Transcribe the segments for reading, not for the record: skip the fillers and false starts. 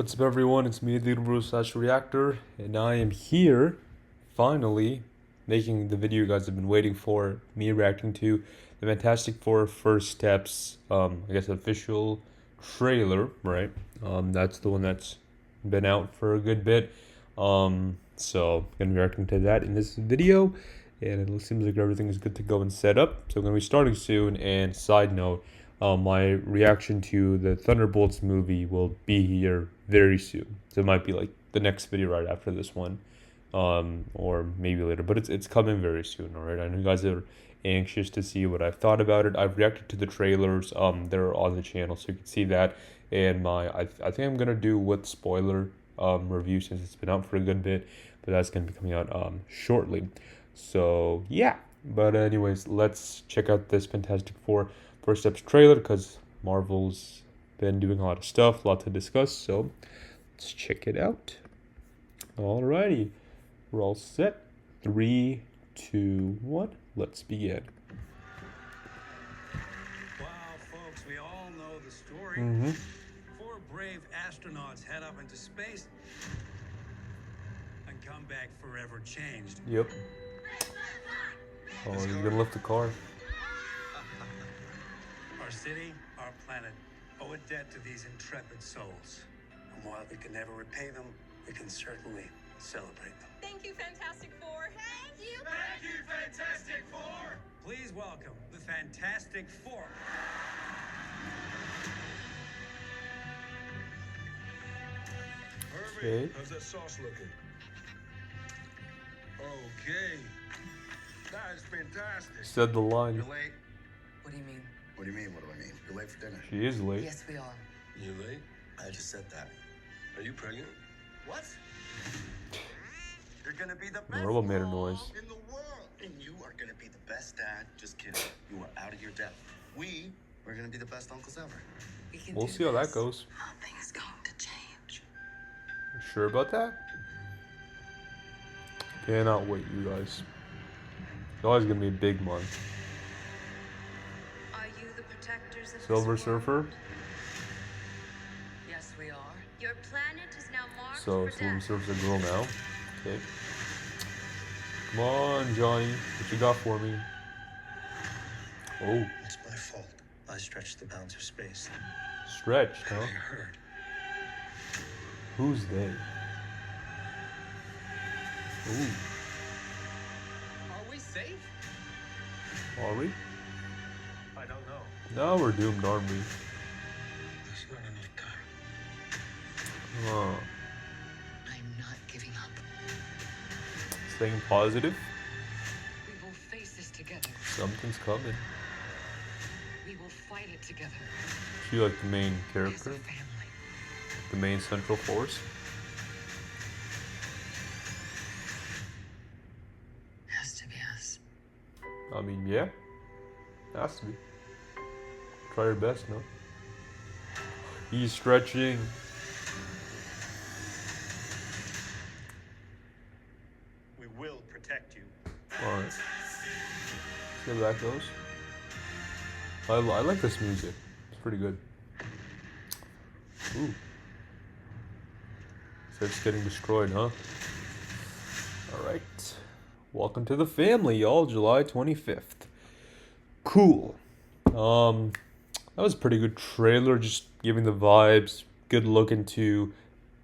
What's up, everyone? It's me, the Bruce Reactor, and I am here, finally, making the video you guys have been waiting for. Me reacting to the Fantastic Four First Steps, I guess official trailer, right? That's the one that's been out for a good bit. So gonna be reacting to that in this video, and it seems like everything is good to go and set up. So I'm gonna be starting soon. And side note. My reaction to the Thunderbolts movie will be here very soon. So it might be like the next video right after this one, or maybe later. But it's coming very soon. All right. I know you guys are anxious to see what I've thought about it. I've reacted to the trailers. They're on the channel, so you can see that. And I think I'm gonna do with spoiler review since it's been out for a good bit, but that's gonna be coming out shortly. So yeah. But anyways, let's check out this Fantastic Four First Steps trailer because Marvel's been doing a lot of stuff, a lot to discuss. So let's check it out. Alrighty, we're all set. 3, 2, 1. Let's begin. Wow, folks, we all know the story. Mm-hmm. Four brave astronauts head up into space and come back forever changed. Yep. Oh, you're gonna lift the car. Our city, our planet, owe a debt to these intrepid souls. And while we can never repay them, we can certainly celebrate them. Thank you, Fantastic Four. Thank you. Thank you, Fantastic Four! Please welcome the Fantastic Four. Okay. How's that sauce looking? Okay. That is fantastic. Said the line. You're late. What do you mean? What do you mean? What do I mean? You're late for dinner. She is late. Yes, we are. You late? I just said that. Are you pregnant? What? You're gonna be the best Marvel made a noise. in the world, and you are gonna be the best dad. Just kidding. You are out of your depth. We are gonna be the best uncles ever. We can We'll do see how that this. goes. Nothing's going to change. You sure about that? Cannot wait, you guys. It's always gonna be a big month. Are you the protectors of Silver this world? Surfer. Yes, we are. Your planet is now marked So for Silver death. Surfer's a girl now. Okay. Come on, Johnny. What you got for me? Oh, It's my fault. I stretched the bounds of space. stretched, huh? I heard. Who's they? Ooh, Are we safe? are we? I don't know. Now we're doomed, aren't we? There's not enough time. Huh. I'm not giving up. Staying positive. We will face this together. Something's coming. We will fight it together. She like the main As character, a family. the main central force. Has to be us. I mean, yeah. Has to be. Try your best, no? He's stretching. We will protect you. Alright. See how that goes. I like this music. It's pretty good. Ooh. So it's getting destroyed, huh? Alright. Welcome to the family, y'all. July 25th. Cool. That was a pretty good trailer, just giving the vibes, good look into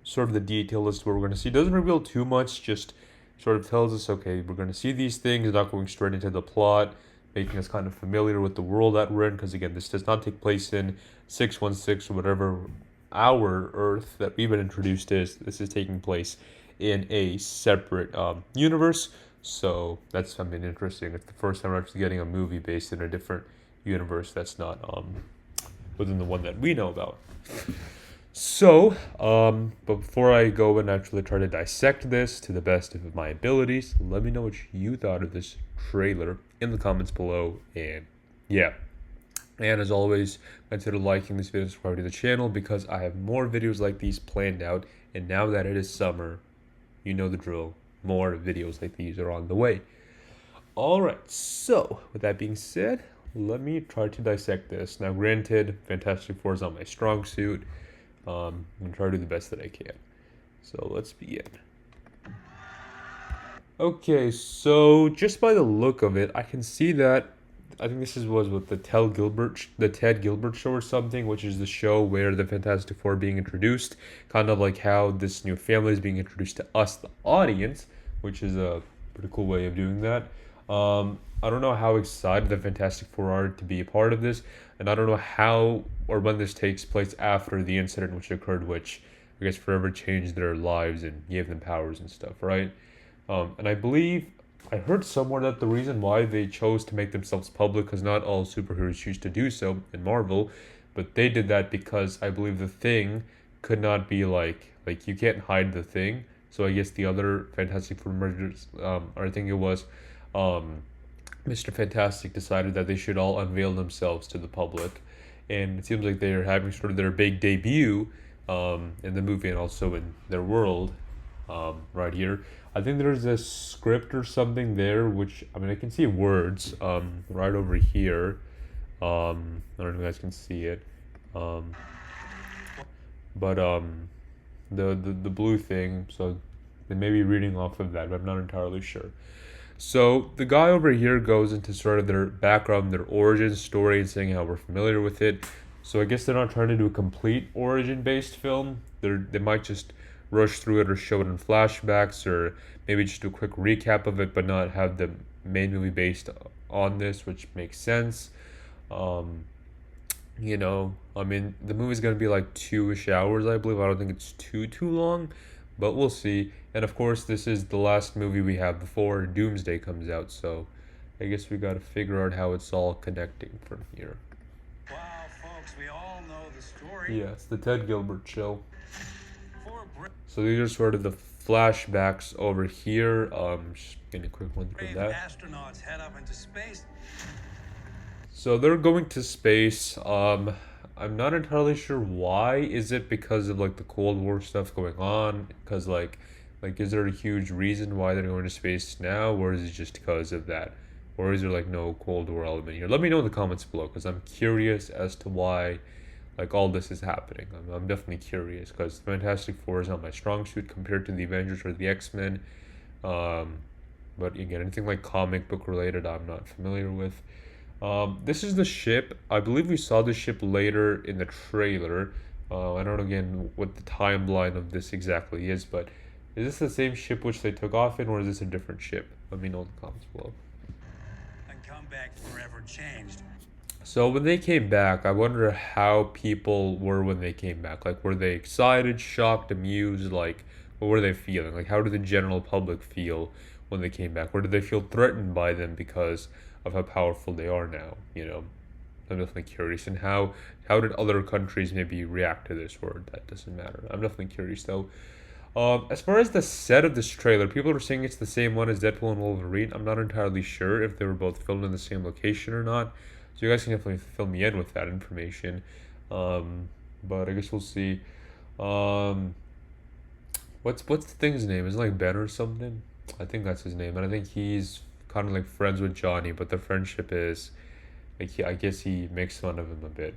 sort of the detail as to what we're going to see. Doesn't reveal too much, just sort of tells us, okay, we're going to see these things, not going straight into the plot, making us kind of familiar with the world that we're in, because again, this does not take place in 616 or whatever our Earth that we've been introduced to. This is taking place in a separate universe, so that's something interesting. It's the first time we're actually getting a movie based in a different universe that's not within the one that we know about. So, but before I go and actually try to dissect this to the best of my abilities, let me know what you thought of this trailer in the comments below. And yeah, and as always, consider liking this video and subscribing to the channel because I have more videos like these planned out. And now that it is summer, you know the drill. More videos like these are on the way. Alright, so with that being said, let me try to dissect this. Now, granted, Fantastic Four is not my strong suit. I'm gonna try to do the best that I can. So let's begin. Okay, so just by the look of it, I can see that I think this was what the Ted Gilbert show or something, which is the show where the Fantastic Four are being introduced, kind of like how this new family is being introduced to us, the audience, which is a pretty cool way of doing that. I don't know how excited the Fantastic Four are to be a part of this, and I don't know how or when this takes place after the incident which occurred, which I guess forever changed their lives and gave them powers and stuff, right? And I believe I heard somewhere that the reason why they chose to make themselves public, because not all superheroes choose to do so in Marvel, but they did that because I believe the Thing could not be like you can't hide the Thing. So I guess the other Fantastic Four mergers, or I think it was, Mr. Fantastic decided that they should all unveil themselves to the public, and it seems like they are having sort of their big debut, in the movie and also in their world, right here. I think there's a script or something there, which, I mean, I can see words, right over here. I don't know if you guys can see it. But, the blue thing, so they may be reading off of that, but I'm not entirely sure. So the guy over here goes into sort of their background, their origin story, and saying how we're familiar with it. So I guess they're not trying to do a complete origin-based film. They might just rush through it or show it in flashbacks, or maybe just do a quick recap of it, but not have the main movie based on this, which makes sense. You know, I mean, the movie's gonna be like 2-ish hours, I believe. I don't think it's too long, but we'll see. And of course, this is the last movie we have before Doomsday comes out, so I guess we gotta figure out how it's all connecting from here. Wow, folks, we all know the story. Yeah, it's the Ted Gilbert show. Four So these are sort of the flashbacks over here. Just getting a quick one through brave that. astronauts head up into space. So they're going to space. I'm not entirely sure why. Is it because of like the Cold War stuff going on? Because like is there a huge reason why they're going to space now, or is it just because of that? Or is there like no Cold War element here? Let me know in the comments below, because I'm curious as to why like all this is happening. I'm definitely curious, because Fantastic Four is not my strong suit compared to the Avengers or the X-Men. But again, anything like comic book related, I'm not familiar with. This is the ship. I believe we saw the ship later in the trailer. I don't know again what the timeline of this exactly is, but is this the same ship which they took off in, or is this a different ship? Let me know in the comments below. And come back forever changed. So when they came back, I wonder how people were when they came back. Like, were they excited, shocked, amused? Like, what were they feeling? Like, how did the general public feel when they came back? Or did they feel threatened by them because of how powerful they are now? You know, I'm definitely curious. And how did other countries maybe react to this? Or that doesn't matter. I'm definitely curious though. As far as the set of this trailer, people are saying it's the same one as Deadpool and Wolverine. I'm not entirely sure if they were both filmed in the same location or not. So you guys can definitely fill me in with that information. But I guess we'll see. What's the Thing's name? Is it like Ben or something? I think that's his name. And I think he's kind of like friends with Johnny, but the friendship is like I guess he makes fun of him a bit.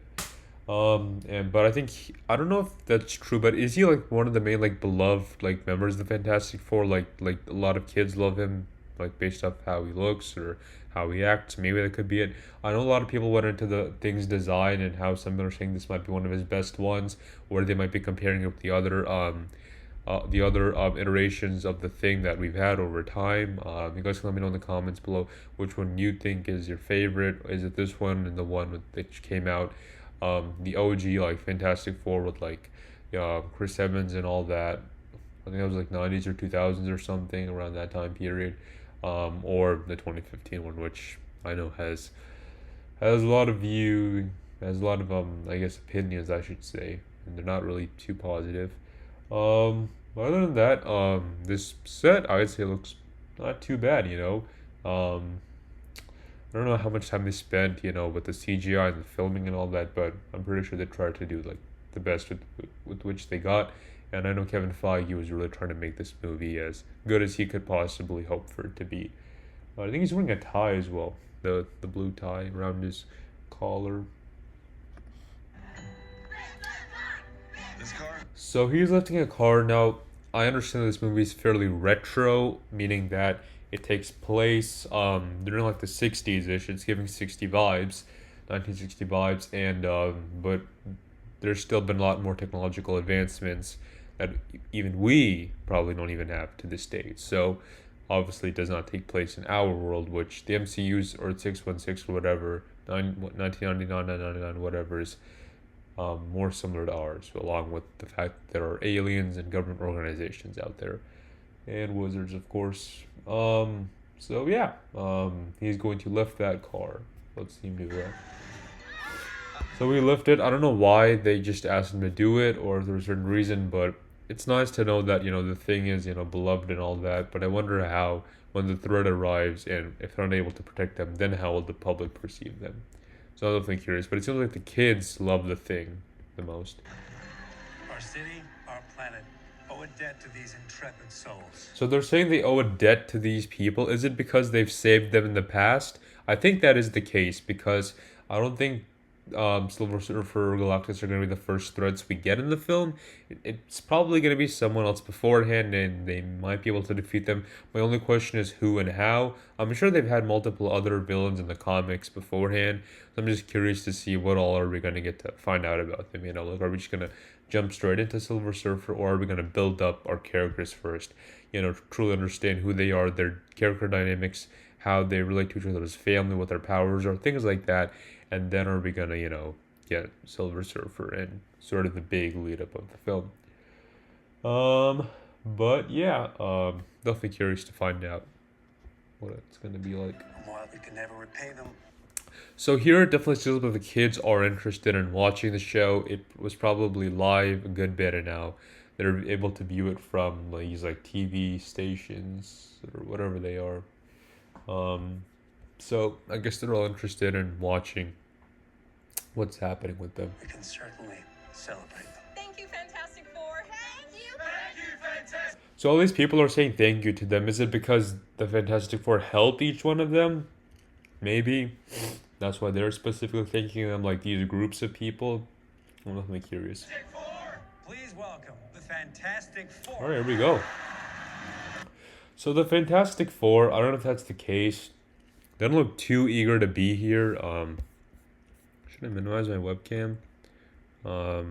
But I think I don't know if that's true, but is he like one of the main like beloved like members of the Fantastic Four? Like a lot of kids love him, like based off how he looks or how he acts. Maybe that could be it. I know a lot of people went into the Thing's design and how some are saying this might be one of his best ones, or they might be comparing it with the other iterations of the Thing that we've had over time. You guys can let me know in the comments below which one you think is your favorite. Is it this one and the one that came out? The OG like Fantastic Four with like Chris Evans and all that. I think that was like 90s or 2000s or something around that time period. Or the 2015 one, which I know has a lot of I guess opinions, I should say, and they're not really too positive. But other than that, this set I'd say looks not too bad, you know. I don't know how much time they spent, you know, with the CGI and the filming and all that, but I'm pretty sure they tried to do like the best with which they got. And I know Kevin Feige was really trying to make this movie as good as he could possibly hope for it to be. I think he's wearing a tie as well, the blue tie around his collar. This car? So he's lifting a car. Now, I understand this movie is fairly retro, meaning that it takes place during like the 60s ish. It's giving 60 vibes, 1960 vibes, and but there's still been a lot more technological advancements that even we probably don't even have to this day. So obviously it does not take place in our world, which the MCU's or 616 or whatever, 1999, 999, whatever is more similar to ours, along with the fact that there are aliens and government organizations out there, and wizards, of course. So yeah, he's going to lift that car. Let's see him do that. So we lifted. I don't know why they just asked him to do it, or if there's a certain reason, but it's nice to know that the thing is beloved and all that. But I wonder how, when the threat arrives and if they're unable to protect them, then how will the public perceive them? So I'm definitely curious, but it seems like the kids love the thing the most. Our city, our planet, owe a debt to these intrepid souls. So they're saying they owe a debt to these people. Is it because they've saved them in the past? I think that is the case, because I don't think Silver Surfer or Galactus are going to be the first threats we get in the film. It's probably going to be someone else beforehand, and they might be able to defeat them. My only question is who and how. I'm sure they've had multiple other villains in the comics beforehand, so I'm just curious to see what all are we going to get to find out about them. Like, are we just going to jump straight into Silver Surfer, or are we going to build up our characters first? Truly understand who they are, their character dynamics, how they relate to each other's family, what their powers are, things like that. And then are we gonna, get Silver Surfer and sort of the big lead up of the film. But yeah, definitely curious to find out what it's gonna be like. And while we can never repay them, So here it definitely feels like the kids are interested in watching the show. It was probably live a good bit, and now they're able to view it from these like TV stations or whatever they are. So I guess they're all interested in watching what's happening with them. we can certainly celebrate them. Thank you, Fantastic Four. Thank you. So all these people are saying thank you to them. Is it because the Fantastic Four helped each one of them? Maybe. That's why they're specifically thanking them, like these groups of people. I'm definitely curious. Please welcome the Fantastic Four. All right, here we go. So the Fantastic Four, I don't know if that's the case. They don't look too eager to be here. Should I minimize my webcam? Yeah,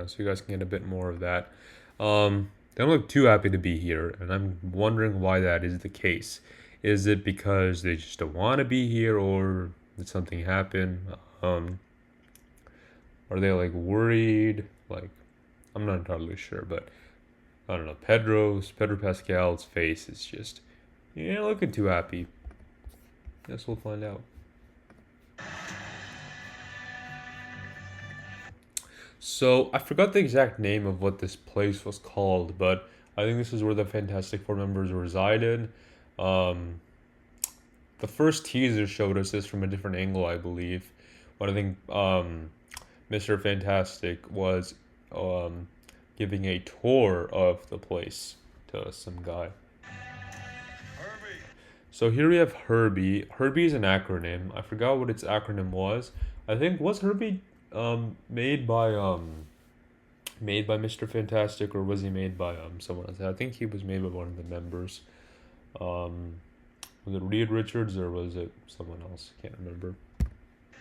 so you guys can get a bit more of that. They don't look too happy to be here, and I'm wondering why that is the case. Is it because they just don't want to be here, or did something happen? Are they like worried? Like, I'm not entirely sure, but I don't know. Pedro Pascal's face is just, looking too happy. Guess we'll find out. So I forgot the exact name of what this place was called, but I think this is where the Fantastic Four members resided. The first teaser showed us this from a different angle, I believe. But I think Mr. Fantastic was giving a tour of the place to some guy. Herbie! So here we have Herbie. Herbie is an acronym. I forgot what its acronym was. I think was Herbie made by Mr. Fantastic, or was he made by someone else? I think he was made by one of the members. Was it Reed Richards or was it someone else? Can't remember.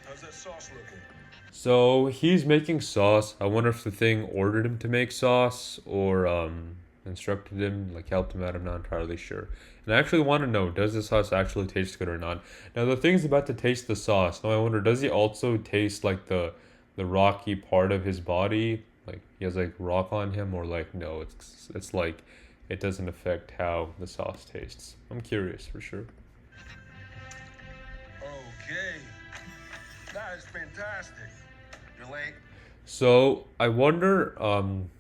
How's that sauce looking? So he's making sauce. I wonder if the thing ordered him to make sauce or instructed him, like helped him out. I'm not entirely sure. And I actually want to know, does the sauce actually taste good or not? Now the thing's about to taste the sauce. Now I wonder, does he also taste like the rocky part of his body? Like he has like rock on him, or like no, it's like it doesn't affect how the sauce tastes. I'm curious for sure. Okay. That is fantastic. You're late. So I wonder,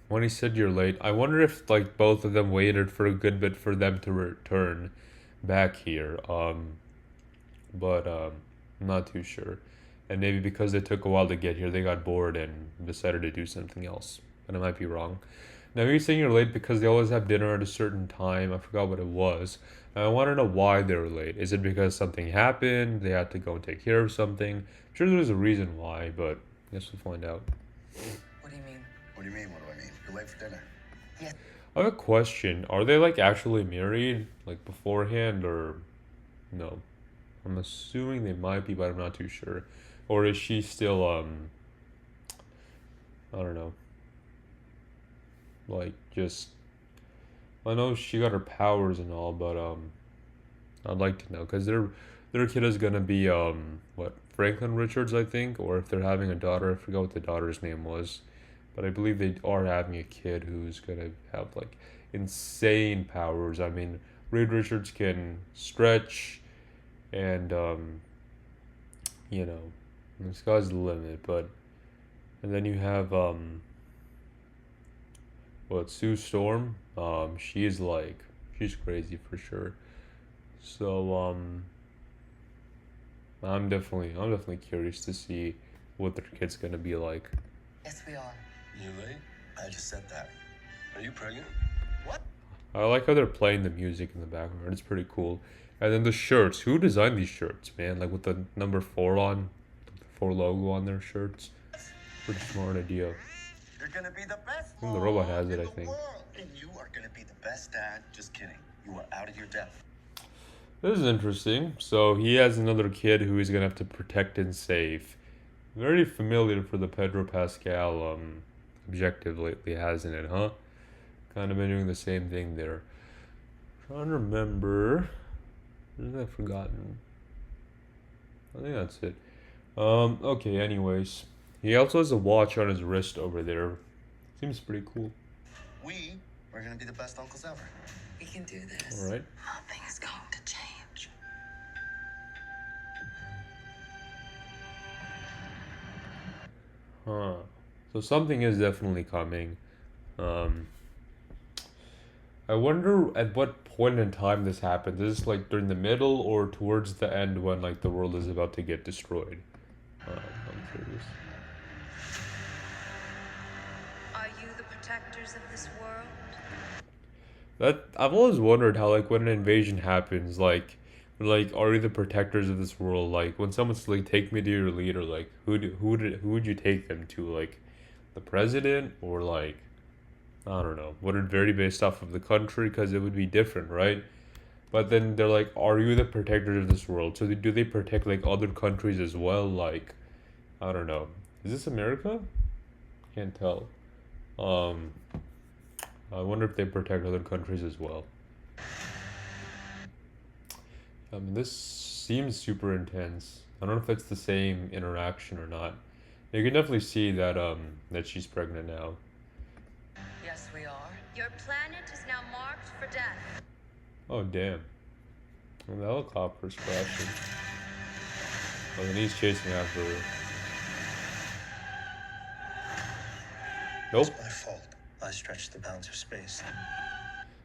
when he said you're late, I wonder if like both of them waited for a good bit for them to return back here. But I'm not too sure. And maybe because it took a while to get here, they got bored and decided to do something else. But I might be wrong. Now you're saying you're late because they always have dinner at a certain time. I forgot what it was. And I want to know why they were late. Is it because something happened? They had to go and take care of something? I'm sure there's a reason why, but I guess we'll find out. What do you mean? do you mean? What do I mean? You're late for dinner. I have a question. Are they like actually married, like beforehand, or no? I'm assuming they might be, but I'm not too sure. Or is she still I don't know, like just I know she got her powers and all, but I'd like to know because their kid is gonna be what, Franklin Richards, I think, or if they're having a daughter, I forgot what the daughter's name was, but I believe they are having a kid who's gonna have like insane powers. I mean, Reed Richards can stretch, and you know, the sky's the limit. But and then you have what, Sue Storm? She's like she's crazy for sure. So I'm definitely curious to see what their kid's gonna be like. Yes, we are. You late? I just said that. Are you pregnant? I like how they're playing the music in the background. It's pretty cool. And then the shirts. Who designed these shirts, man? Like with the number 4 on, the 4 logo on their shirts. Pretty smart idea. You're gonna be the best. I think the robot has it, in I the think. world. And you are gonna be the best dad. Just kidding. You are out of your depth. This is interesting. So he has another kid who he's gonna have to protect and save. Very familiar for the Pedro Pascal objective lately, hasn't it, huh? Kind of been doing the same thing there. Trying to remember. What have I forgotten? I think that's it. Okay, anyways. He also has a watch on his wrist over there. Seems pretty cool. We are gonna be the best uncles ever. We can do this. Alright. Nothing is going to change. Huh. So something is definitely coming. Um, I wonder at what point in time this happens. Is this like during the middle or towards the end when like the world is about to get destroyed? I'm curious. Are you the protectors of this world? That I've always wondered how like when an invasion happens, like are you the protectors of this world? Like when someone's like take me to your leader, like who would you take them to? Like the president or like I don't know. Would it vary based off of the country? Because it would be different, right? But then they're like, are you the protectors of this world? So do they protect like other countries as well? Like I don't know. Is this America? Can't tell. Um, I wonder if they protect other countries as well. I mean, this seems super intense. I don't know if that's the same interaction or not. You can definitely see that that she's pregnant now. Yes, we are. Your planet is now marked for death. Oh damn! And the helicopter's crashing. Oh, then he's chasing after her. Nope. It's my fault. I stretched the bounds of space.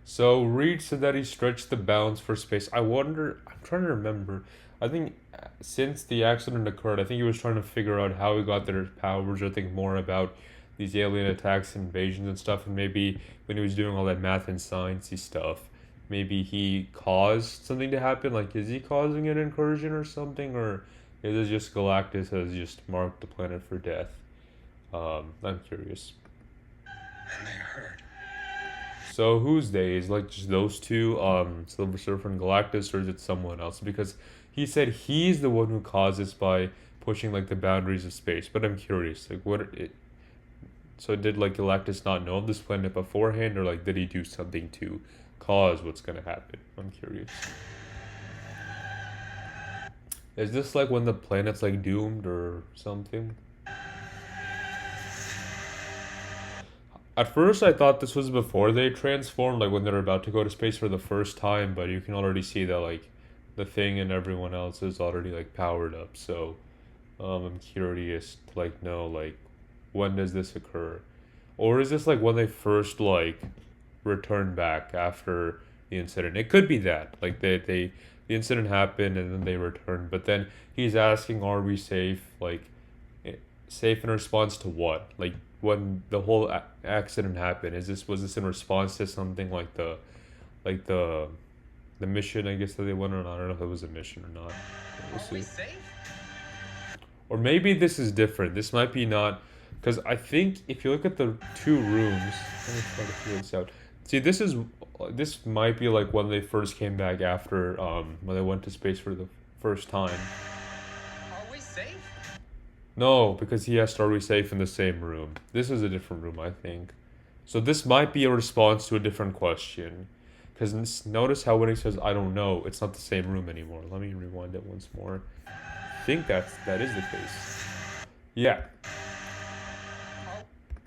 So Reed said that he stretched the bounds for space. I wonder. I'm trying to remember. I think since the accident occurred, I think he was trying to figure out how he got their powers. Or think more about these alien attacks, invasions, and stuff. And maybe when he was doing all that math and sciencey stuff, maybe he caused something to happen. Like, is he causing an incursion or something, or is it just Galactus has just marked the planet for death? I'm curious. And they heard. So who's they? Is like just those two, Silver Surfer and Galactus, or is it someone else? Because he said he's the one who caused this by pushing like the boundaries of space. But I'm curious, like what it. So did like Galactus not know of this planet beforehand, or like did he do something to cause what's gonna happen? I'm curious. Is this like when the planet's like doomed or something? At first, I thought this was before they transformed, like when they're about to go to space for the first time, but you can already see that, like, the Thing and everyone else is already, like, powered up, so, I'm curious to, like, know, like, when does this occur? Or is this, like, when they first, like, return back after the incident? It could be that, like, the incident happened and then they returned, but then he's asking, are we safe? Like, safe in response to what? Like, when the whole accident happened, was this in response to something like the mission, I guess, that they went on? I don't know if it was a mission or not. We'll see. Safe? Or maybe this is different. This might be not Because I think if you look at the two rooms, let me try to figure this out. See, this might be like when they first came back after when they went to space for the first time. Are we safe? No, because he asked, "Are we safe in the same room?" This is a different room, I think. So this might be a response to a different question. Because notice how when he says, "I don't know," it's not the same room anymore. Let me rewind it once more. I think that is the case. Yeah.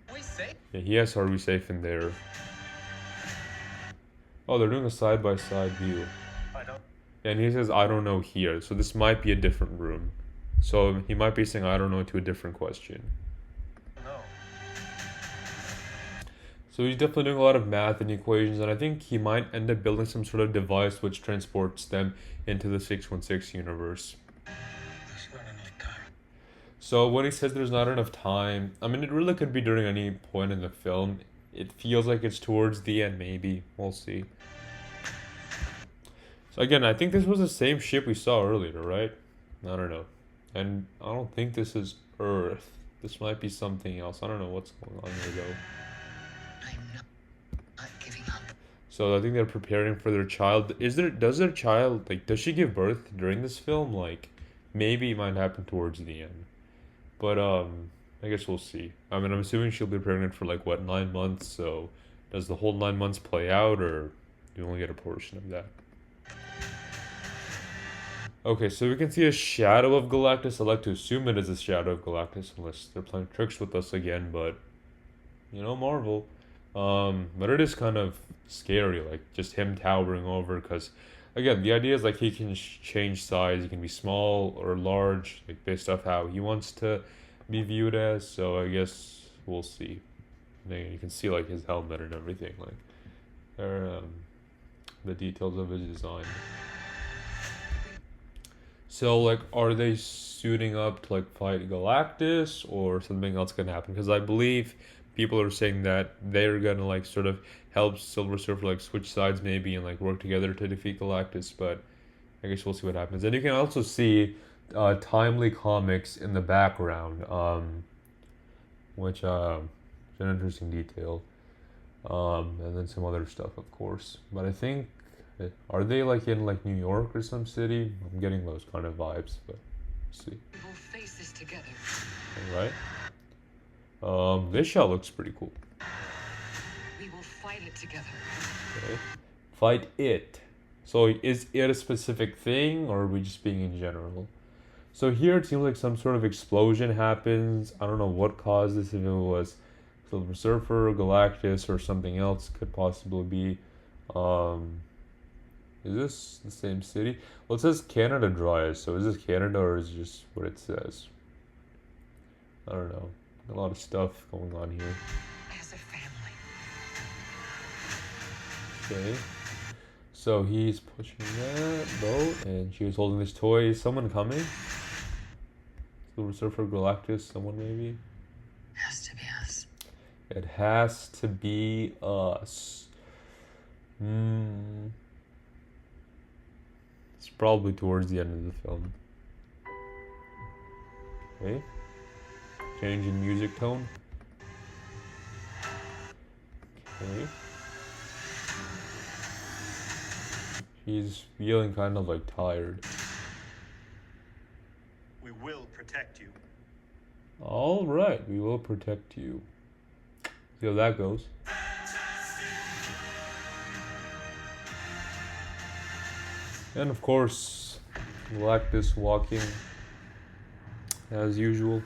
Are we safe? Yeah, he asked, "Are we safe in there?" Oh, they're doing a side-by-side view. I don't. And he says, "I don't know" here. So this might be a different room. So he might be saying, "I don't know" to a different question. No. So he's definitely doing a lot of math and equations, and I think he might end up building some sort of device which transports them into the 616 universe. There's not enough time. So when he says there's not enough time, I mean, it really could be during any point in the film. It feels like it's towards the end, maybe. We'll see. So again, I think this was the same ship we saw earlier, right? I don't know. And I don't think this is Earth. This might be something else. I don't know what's going on here, though. I'm not giving up. So I think they're preparing for their child. Does their child, like, does she give birth during this film? Like, maybe it might happen towards the end. But, I guess we'll see. I mean, I'm assuming she'll be pregnant for, like, what, 9 months? So does the whole 9 months play out, or do you only get a portion of that? Okay, so we can see a shadow of Galactus. I like to assume it is a shadow of Galactus, unless they're playing tricks with us again, but, you know, Marvel. But it is kind of scary, like, just him towering over, because, again, the idea is, like, he can change size. He can be small or large, like, based off how he wants to be viewed as, so I guess we'll see. And you can see, like, his helmet and everything, like, there, the details of his design. So, like, are they suiting up to, like, fight Galactus, or something else gonna happen? Because I believe people are saying that they're gonna, like, sort of help Silver Surfer, like, switch sides maybe and, like, work together to defeat Galactus, but I guess we'll see what happens. And you can also see Timely Comics in the background, which is an interesting detail. And then some other stuff, of course. But I think, are they, like, in, like, New York or some city? I'm getting those kind of vibes, but let's see. We will face this together. Alright. This shot looks pretty cool. We will fight it together. Okay. Fight it. So is it a specific thing, or are we just being in general? So here it seems like some sort of explosion happens. I don't know what caused this, if it was Silver Surfer, Galactus, or something else could possibly be. Is this the same city? Well, it says Canada Dry, so is this Canada, or is it just what it says? I don't know. A lot of stuff going on here. As a family. Okay. So he's pushing that boat, and she was holding this toy. Is someone coming? Silver Surfer, Galactus, someone maybe? Has to be us. It has to be us. It's probably towards the end of the film. Okay. Change in music tone. Okay. She's feeling kind of, like, tired. We will protect you. All right, we will protect you. See how that goes. And of course, Galactus walking as usual.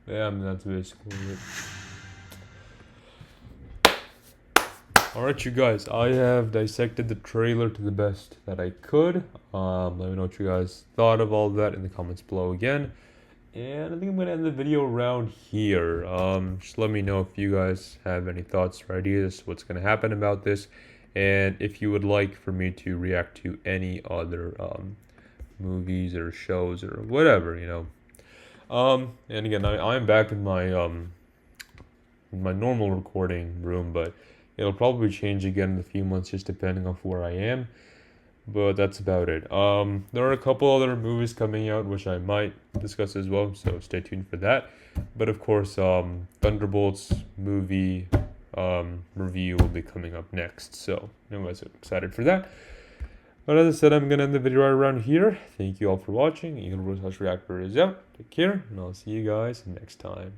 Yeah, I mean, that's basically it. Alright, you guys, I have dissected the trailer to the best that I could. Let me know what you guys thought of all that in the comments below again. And I think I'm going to end the video around here. Just let me know if you guys have any thoughts or ideas, what's going to happen about this. And if you would like for me to react to any other movies or shows or whatever, you know. And again, I'm back in my normal recording room, but it'll probably change again in a few months, just depending on where I am. but that's about it. There are a couple other movies coming out which I might discuss as well, so stay tuned for that. But of course, Thunderbolts movie review will be coming up next, so you guys are excited for that. But as I said, I'm gonna end the video right around here. Thank you all for watching. Eagle Rose Reactor is out. Take care, and I'll see you guys next time.